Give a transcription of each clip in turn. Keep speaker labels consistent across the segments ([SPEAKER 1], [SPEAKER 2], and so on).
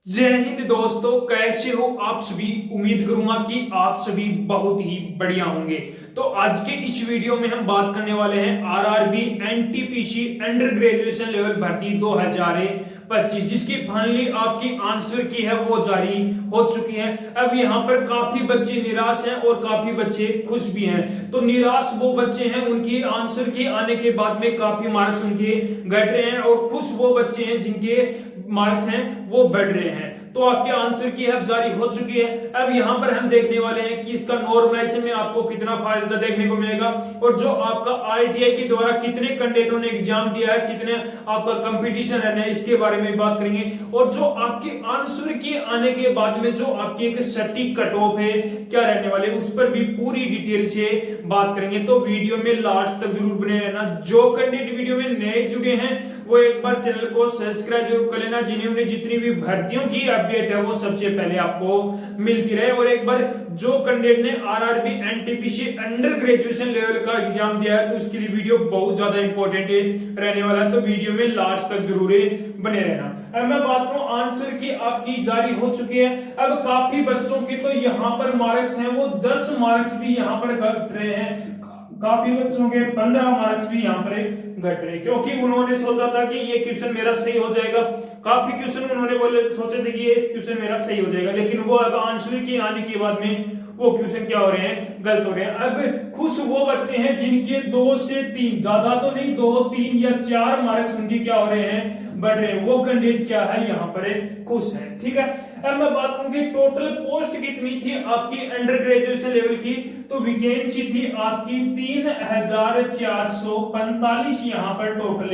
[SPEAKER 1] जय हिंद दोस्तों, कैसे हो आप सभी। उम्मीद करूंगा कि आप सभी बहुत ही बढ़िया होंगे। तो आज के इस वीडियो में हम बात करने वाले हैं RRB NTPC under graduation level भर्ती 2025, जिसकी फाइनली आपकी आंसर की है वो जारी हो चुकी है। अब यहाँ पर काफी बच्चे निराश हैं और काफी बच्चे खुश भी हैं। तो निराश वो बच्चे हैं उनकी आंसर की आने के बाद में काफी मार्क्स उनके घट रहे हैं, और खुश वो बच्चे हैं जिनके मार्क्स हैं वो बढ़ रहे हैं। तो आपके आंसर की अब जारी हो चुकी है। अब यहां पर हम देखने वाले हैं कि इसका नॉर्मलाइजेशन में आपको कितना फायदा देखने को मिलेगा, और जो आपका आईटीआई के द्वारा कितने कैंडिडेटों ने एग्जाम दिया है, कितने आपका कंपटीशन है, इसके बारे में बात करेंगे। और जो आपके आंसर की आने के बाद में जो आपकी एक सटीक कट ऑफ है क्या रहने वाले, उस पर भी पूरी डिटेल से बात करेंगे। तो वीडियो में लास्ट तक जरूर बने रहना। जो कैंडिडेट वीडियो में नए जुड़े हैं वो एक बार चैनल को सब्सक्राइब जरूर कर लेना, जिन्होंने जितनी भी भर्तियों की अपडेट है वो सबसे पहले आपको मिलती रहे। और एक बार जो कैंडिडेट ने RRB NTPC under graduation level का एग्जाम दिया है तो उसके लिए वीडियो बहुत ज्यादा इंपॉर्टेंट रहने वाला है, तो वीडियो में लास्ट तक जरूर बने रहना। अब मैं बात करूं आंसर की आपकी जारी हो चुकी है। अब काफी बच्चों के तो यहाँ पर मार्क्स हैं वो 10 मार्क्स भी यहाँ पर घट रहे हैं, काफी बच्चों के 15 मार्क्स भी यहाँ पर घट रहे, क्योंकि उन्होंने सोचा था कि ये क्वेश्चन मेरा सही हो जाएगा। काफी क्वेश्चन उन्होंने बोले सोचे थे कि ये क्वेश्चन मेरा सही हो जाएगा, लेकिन वो अब आंसर की आने के बाद में वो क्वेश्चन क्या हो रहे हैं, गलत हो रहे हैं। अब खुश वो बच्चे हैं जिनके 2 से 3, ज्यादा तो नहीं, 2, 3 या 4 मार्क्स उनके क्या हो रहे हैं, बढ़ रहे हैं। वो कैंडिडेट क्या है यहाँ पर खुश है। ठीक है, अब मैं बात करूंगी टोटल पोस्ट कितनी थी आपकी अंडर ग्रेजुएशन लेवल की। तो वैकेंसी थी आपकी 3445 यहाँ पर टोटल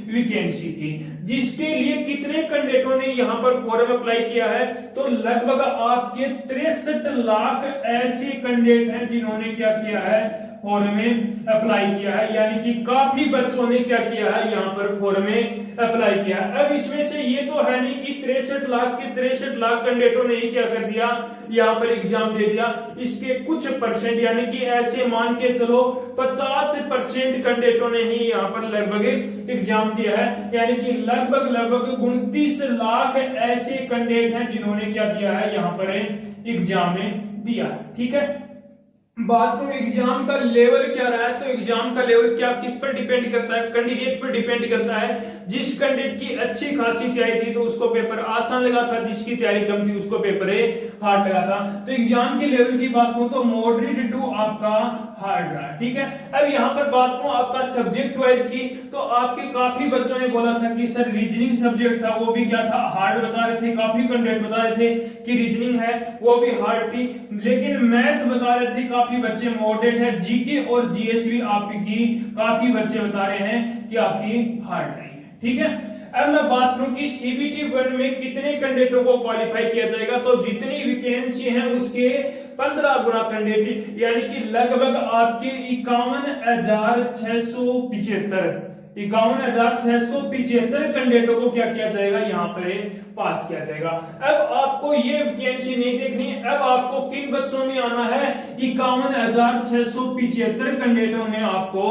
[SPEAKER 1] वैकेंसी थी, जिसके लिए कितने कैंडिडेटों ने यहाँ पर फॉर्म अप्लाई किया है। तो लगभग आपके 63 लाख ऐसे कैंडिडेट हैं जिन्होंने क्या किया है, फॉर्म में अप्लाई किया है। यानी कि काफी बच्चों ने क्या किया है, यहाँ पर फॉर्म में अप्लाई किया। अब इसमें से ये तो है नहीं कि 63 लाख के 63 लाख कैंडिडेटों ने ही क्या कर दिया, यहाँ पर एग्जाम दे दिया। इसके कुछ परसेंट यानी कि ऐसे मान के चलो 50% कैंडिडेटों ने ही यहाँ पर लगभग एग्जाम दिया है। यानी कि लगभग 29 लाख ऐसे कैंडिडेट हैं जिन्होंने क्या दिया है, यहाँ पर एग्जाम दिया। ठीक है, बात करूं एग्जाम का लेवल क्या रहा है। तो एग्जाम का लेवल क्या किस पर डिपेंड करता है, कैंडिडेट पर डिपेंड करता है। जिस कैंडिडेट की अच्छी खासी तैयारी थी तो उसको पेपर आसान लगा था, जिसकी तैयारी कम थी उसको पेपर हार्ड लगा था। तो एग्जाम के लेवल की बात करूं तो मॉडरेट टू आपका हार्ड रहा। ठीक है, अब यहाँ पर बात करूं आपका सब्जेक्ट वाइज की, तो आपके काफी बच्चों ने बोला था कि सर रीजनिंग सब्जेक्ट था वो भी क्या था, हार्ड बता रहे थे। काफी कैंडिडेट बता रहे थे कि रीजनिंग है वो भी हार्ड थी, लेकिन मैथ बता रहे थे काफी बच्चे मॉडरेट है। जीके और जीएस भी आपकी काफी बच्चे बता रहे हैं कि आपकी हार्ड रही है। ठीक है, अब मैं बात करूं कि सीबीटी 1 में कितने कैंडिडेटों को क्वालिफाई किया जाएगा। तो जितनी वैकेंसी है उसके 15 गुना कैंडिडेट, यानी कि लगभग आपके 51,675 कैंडिडेटों को क्या किया जाएगा, यहाँ पर पास किया जाएगा। अब आपको ये वैकेंसी नहीं देखनी, अब आपको किन बच्चों में आना है, 51,675 कैंडिडेटों में आपको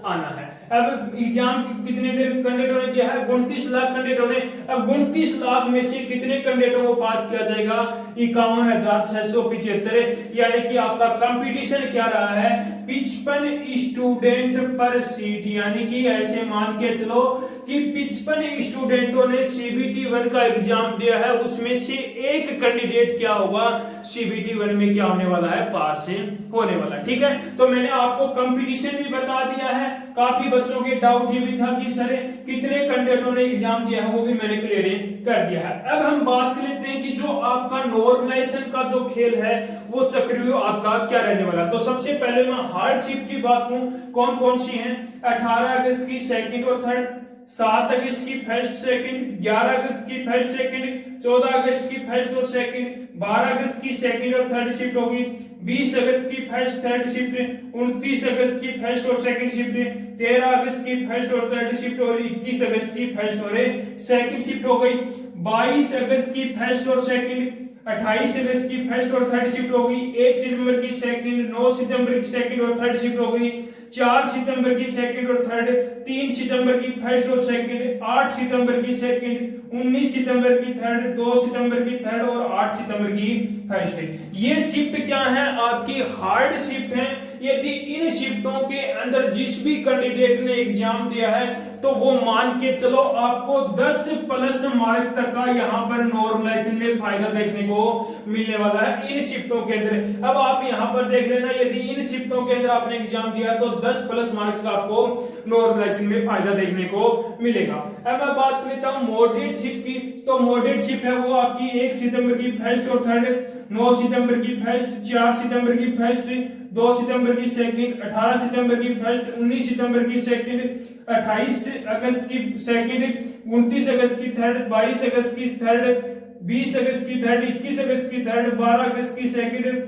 [SPEAKER 1] आना है। अब एग्जाम कितने कैंडिडेटों ने किया है, 29 लाख कैंडिडेटों ने। अब 29 लाख में से कितने कैंडिडेटों को पास किया जाएगा, 51,675। यानी कि आपका कंपटीशन क्या रहा है, 55 स्टूडेंट पर सीट। यानी कि ऐसे मान के चलो कि 55 स्टूडेंटों ने सीबीटी 1 का एग्जाम दिया है, उसमें से एक कैंडिडेट क्या होगा, सीबीटी 1 में क्या होने वाला है, पास होने वाला। ठीक है, तो मैंने आपको कंपटीशन भी बता दिया है। काफी बच्चों के डाउट ये भी था कि सर कितने कैंडिडेटों ने एग्जाम दिया है, वो भी मैंने क्लियर कर दिया है। अब हम बात कर लेते हैं कि जो आपका नॉर्मलाइजेशन का जो खेल है वो चक्रव्यूह आपका क्या रहने वाला। तो सबसे पहले मैं हार्ड शिफ्ट की बात करूं, कौन कौन सी हैं। 18 अगस्त की सेकंड और थर्ड, 7 अगस्त की फर्स्ट सेकंड, 11 अगस्त की फर्स्ट सेकंड, 14 अगस्त की फर्स्ट और सेकंड, 12 अगस्त की सेकंड और थर्ड शिफ्ट होगी, 20 अगस्त की फर्स्ट थर्ड शिफ्ट, 29 अगस्त की फर्स्ट और सेकंड शिफ्ट, 13 अगस्त की फर्स्ट और थर्ड शिफ्ट, और 21 अगस्त की फर्स्ट और सेकंड शिफ्ट हो गई। 22 अगस्त की फर्स्ट और सेकंड, 28 अगस्त की फर्स्ट और थर्ड शिफ्ट हो गई, 1 सितंबर की सेकंड, 9 सितंबर की सेकंड और थर्ड शिफ्ट हो गई, 4 सितंबर की सेकंड और थर्ड, 3 सितंबर की फर्स्ट और सेकंड, 8 सितंबर की सेकंड, 19 सितंबर की थर्ड, 2 सितंबर की थर्ड और 8 सितंबर की फर्स्ट। ये शिफ्ट क्या है, आपकी हार्ड शिफ्ट है। यदि इन शिफ्टों के अंदर जिस भी कैंडिडेट ने एग्जाम दिया है तो वो मान के चलो आपको 10 प्लस मार्क्स तक का यहाँ पर नॉर्मलाइजेशन में फायदा देखने को मिलने वाला है इन शिफ्टों के अंदर। अब आप यहाँ पर देख लेना, यदि इन शिफ्टों के अंदर आपने एग्जाम दिया तो 10 प्लस मार्क्स का आपको नॉर्मलाइजेशन में फायदा देखने को मिलेगा। अब मैं बात करता हूँ मॉडरेट शिफ्ट की। तो मॉडरेट शिफ्ट है वो आपकी 1 सितंबर की फर्स्ट और थर्ड, 9 सितंबर की फर्स्ट, 4 सितंबर की फर्स्ट, 2 सितंबर की सेकंड, 18 सितंबर की फर्स्ट, 19 सितंबर की सेकंड, 28 अगस्त की सेकंड, 29 अगस्त की थर्ड, 22 अगस्त की थर्ड, 20 अगस्त की थर्ड, 21 अगस्त की थर्ड, 12 अगस्त की सेकंड,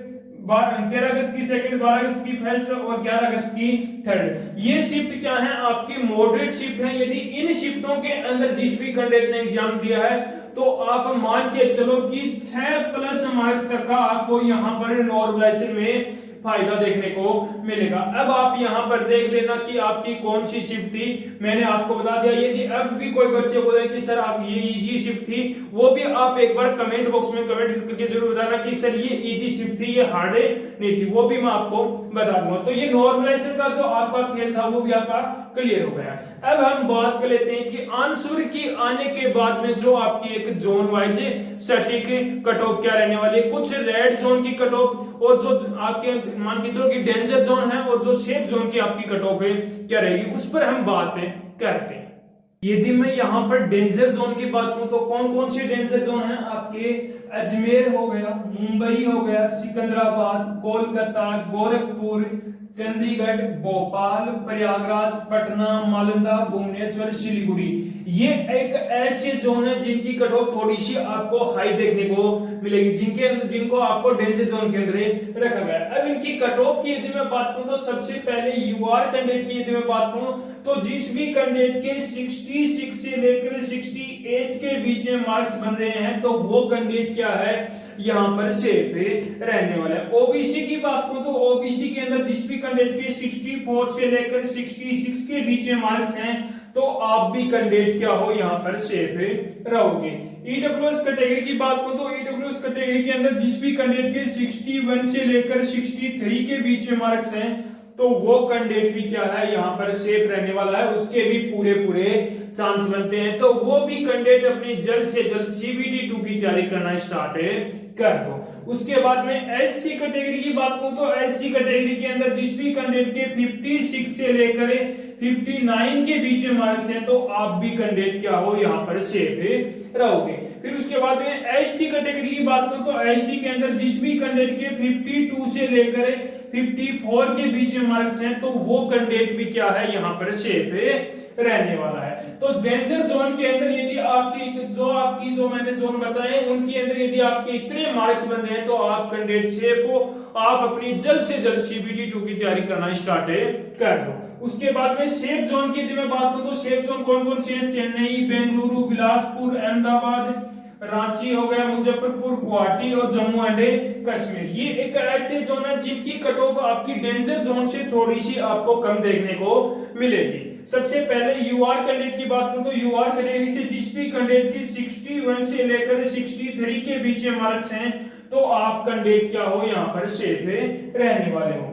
[SPEAKER 1] 13 अगस्त की सेकंड, 12 अगस्त की फर्स्ट और 11 अगस्त की थर्ड। ये शिफ्ट क्या है, आपकी मॉडरेट शिफ्ट है। यदि इन शिफ्टों के अंदर जिस भी कैंडिडेट ने एग्जाम दिया है तो आप मान के चलो कि 6 प्लस मार्क्स तक का आपको यहाँ पर नॉर्मलाइजेशन में फायदा देखने को मिलेगा। अब आप यहाँ पर देख लेना कि आपकी कौन सी शिफ्ट थी, मैंने आपको बता दिया। यदि अब भी कोई बच्चे बोले कि सर आप ये इजी शिफ्ट थी, वो भी आप एक बार कमेंट बॉक्स में कमेंट करके जरूर बताना कि सर ये इजी शिफ्ट थी, ये हार्ड नहीं थी, वो भी मैं आपको बता दूंगा। तो ये नॉर्मलाइजेशन का जो आपका खेल था वो भी आपका क्लियर हो गया। अब हम बात कर लेते हैं कि आंसर की आने के बाद में जो आपकी एक जोन वाइज सटीक कट ऑफ क्या रहने वाली है, कुछ रेड जोन की कट ऑफ और जो आपके मान के चलो कि डेंजर जोन है और जो सेफ जोन की आपकी कट ऑफ है क्या रहेगी, उस पर हम बात करते हैं। यदि मैं यहाँ पर डेंजर जोन की बात करूं तो कौन कौन से डेंजर जोन है आपके, अजमेर हो गया, मुंबई हो गया, सिकंदराबाद, कोलकाता, गोरखपुर, चंडीगढ़, भोपाल, प्रयागराज, पटना, मालदा, भुवनेश्वर, सिलीगुड़ी। ये एक ऐसे जोन है जिनकी कट ऑफ थोड़ी सी आपको हाई देखने को मिलेगी, जिनके अंदर जिनको आपको डेंजर जोन के अंदर रखा गया है। अब इनकी कट ऑफ की यदि मैं बात करूं तो सबसे पहले यूआर कैंडिडेट की यदि मैं बात करूं तो जिस भी कैंडिडेट के 66 से लेकर 68 के बीच में मार्क्स बन रहे हैं तो वो कैंडिडेट क्या है, यहाँ पर सेफ रहने वाला है। ओबीसी की बात करूं तो ओबीसी के अंदर जिस भी कैंडिडेट के 64 से लेकर 66 के बीच में मार्क्स हैं तो आप भी कैंडिडेट क्या हो, यहाँ पर सेफ रहोगे। ईडब्ल्यूएस कैटेगरी की बात करूं तो ईडब्ल्यूएस कैटेगरी के अंदर जिस भी कैंडिडेट के 61 से लेकर 63 के बीच में मार्क्स हैं तो वो कैंडिडेट भी क्या है, यहाँ पर सेफ रहने वाला है, उसके भी पूरे चांस बनते हैं। तो वो भी कैंडिडेट अपनी जल्द से जल्द सीबीटी 2 की तैयारी करना स्टार्ट कर दो। उसके बाद में एससी कैटेगरी की बात करूं तो एससी कैटेगरी के अंदर जिस भी कैंडिडेट के 56 से लेकर 59 के बीच में मार्क्स हैं तो आप भी कैंडिडेट क्या हो, यहाँ पर सेफ रहोगे। फिर उसके बाद में एसटी कैटेगरी की बात करूं तो एसटी के अंदर जिस भी कैंडिडेट के 52 से लेकर 54 के बीच में मार्क्स हैं तो वो कैंडिडेट भी क्या है, यहाँ पर सेफ रहने वाला है। तो डेंजर जोन के अंदर यदि आपकी जो मैंने जोन बताए उनके अंदर यदि आपके इतने मार्क्स बन रहे हैं तो आप कैंडिडेट सेफ हो, आप अपनी जल्द से जल्द सीबीटी 2 की तैयारी करना स्टार्ट कर दो। उसके बाद में सेफ जोन की यदि मैं बात करूं तो सेफ जोन कौन कौन से हैं, चेन्नई, बेंगलुरु, बिलासपुर, अहमदाबाद, रांची हो गया, मुजफ्फरपुर, गुवाहाटी और जम्मू एंड कश्मीर। ये एक ऐसे जोन है जिनकी कट ऑफ आपकी डेंजर जोन से थोड़ी सी आपको कम देखने को मिलेगी। सबसे पहले यूआर कैंडिडेट की बात करूं तो यूआर कैटेगरी से जिस भी कैंडिडेट की 61 से लेकर 63 के बीच में मार्क्स हैं तो आप कैंडिडेट क्या हो, यहाँ पर सेफ रहने वाले हो।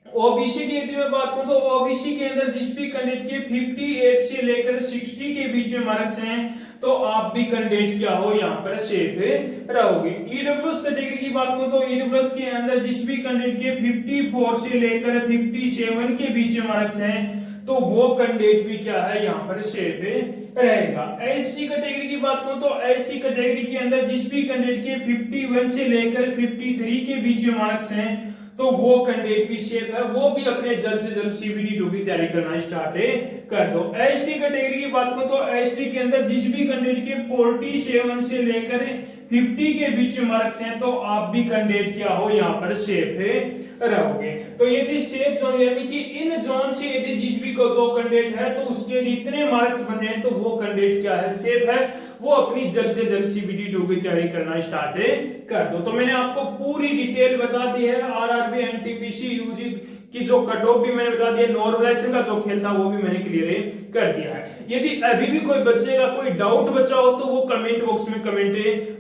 [SPEAKER 1] ओबीसी की यदि मैं बात करूं तो ओबीसी के अंदर जिस भी कैंडिडेट के 58 से लेकर 60 के बीच में मार्क्स हैं तो आप भी कैंडिडेट क्या हो, यहाँ पर सेफ रहोगे। ईडब्ल्यूएस कैटेगरी की बात करूं तो ईडब्ल्यूएस के अंदर जिस भी कैंडिडेट के 54 से लेकर 57 के बीच में मार्क्स हैं तो वो कैंडिडेट भी क्या है, यहाँ पर सेफ रहेगा। एससी कैटेगरी की बात करूं तो एससी कैटेगरी के अंदर जिस भी कैंडिडेट के 51 से लेकर 53 के बीच में मार्क्स हैं तो वो कैंडिडेट भी सेफ है, वो भी अपने जल्द से जल्द सीबीटी 2 की तैयारी करना स्टार्ट कर दो। एसटी कैटेगरी की बात करूं तो एसटी के अंदर जिस भी कैंडिडेट के 47 से लेकर 50 के बीच में मार्क्स हैं तो आप भी कैंडिडेट क्या हो, यहाँ पर सेफ रहोगे। तो यदि सेफ जोन यानी कि इन जोन से यदि जिस भी जो कैंडिडेट है तो उसके इतने मार्क्स बने हैं तो वो कैंडिडेट क्या है, सेफ है, वो अपनी जल्द से जल्द सीबीटी 2 की तैयारी करना स्टार्ट कर दो। तो मैंने आपको पूरी डिटेल बता दी है आरआरबी, एनटीपीसी, यूजी कि जो कट ऑफ भी मैंने बता दिया, नॉर्मलाइजेशन का जो खेल था वो भी मैंने क्लियर कर दिया है। यदि अभी भी कोई बच्चे का कोई डाउट बचा हो तो वो कमेंट बॉक्स में कमेंट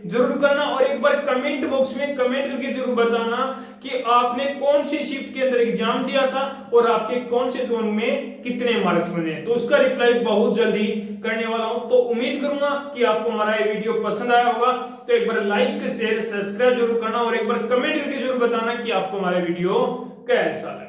[SPEAKER 1] जरूर करना, और एक बार कमेंट बॉक्स में कमेंट करके जरूर बताना कि आपने कौन सी शिफ्ट के अंदर एग्जाम दिया था और आपके कौन से जोन में कितने मार्क्स बने, तो उसका रिप्लाई बहुत जल्दी करने वाला हूं। तो उम्मीद करूंगा कि आपको हमारा ये वीडियो पसंद आया होगा। तो एक बार लाइक शेयर सब्सक्राइब जरूर करना और एक बार कमेंट करके जरूर बताना कि आपको हमारा वीडियो कैसा लगा।